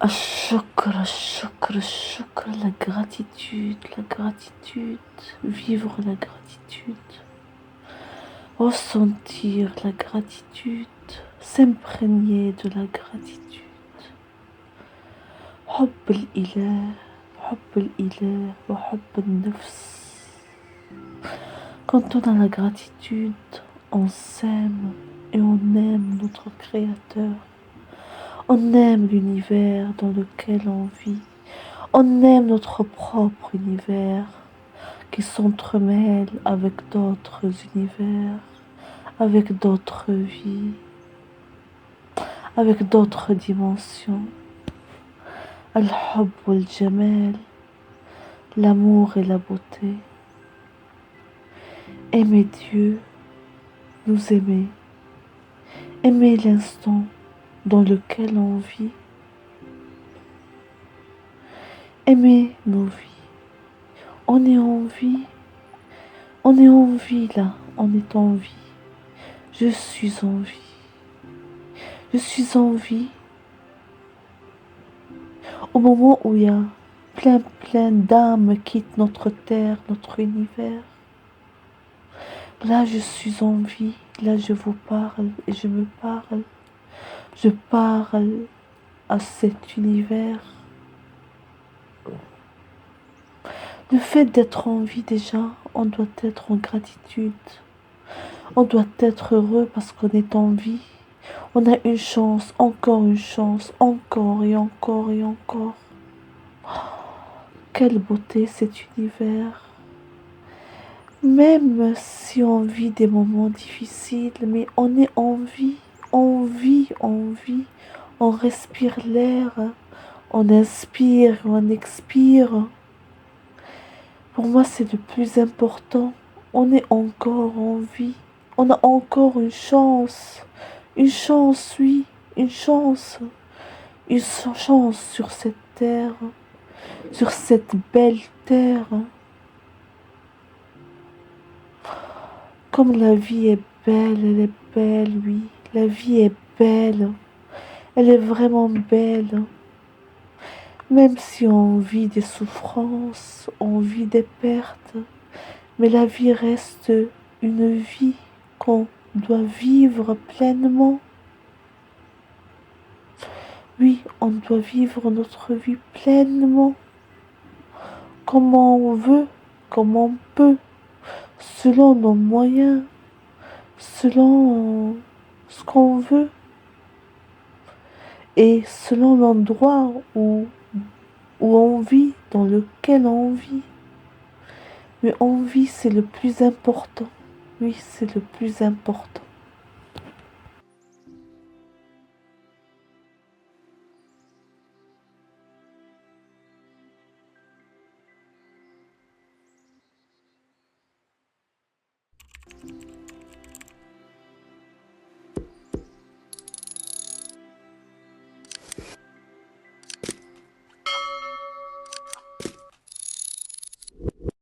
Ashukr, la gratitude, vivre la gratitude, ressentir la gratitude, s'imprégner de la gratitude. حب الإله حب الإله وحب النفس. Quand on a la gratitude, on s'aime et on aime notre Créateur. On aime l'univers dans lequel on vit. On aime notre propre univers qui s'entremêle avec d'autres univers, avec d'autres vies, avec d'autres dimensions. Al-Hub wal-Jamal, l'amour et la beauté. Aimer Dieu, nous aimer. Aimer l'instant dans lequel on vit. Aimer nos vies. On est en vie. On est en vie là. On est en vie. Je suis en vie. Je suis en vie. Au moment où il y a plein d'âmes quittent notre terre, notre univers. Là, je suis en vie. Là, je vous parle et je me parle. Je parle à cet univers. Le fait d'être en vie déjà, on doit être en gratitude. On doit être heureux parce qu'on est en vie. On a une chance, encore une chance, encore et encore et encore. Quelle beauté cet univers. Même si on vit des moments difficiles, mais on est en vie, on vit, on respire l'air, on inspire, on expire. Pour moi, c'est le plus important. On est encore en vie, on a encore une chance, oui, une chance sur cette terre, sur cette belle terre. Comme la vie est belle, elle est belle, oui. La vie est belle. Elle est vraiment belle. Même si on vit des souffrances, on vit des pertes, mais la vie reste une vie qu'on doit vivre pleinement. Oui, on doit vivre notre vie pleinement, comme on veut, comme on peut, selon nos moyens, selon ce qu'on veut et selon l'endroit où on vit, dans lequel on vit. Mais on vit, c'est le plus important. Oui, c'est le plus important.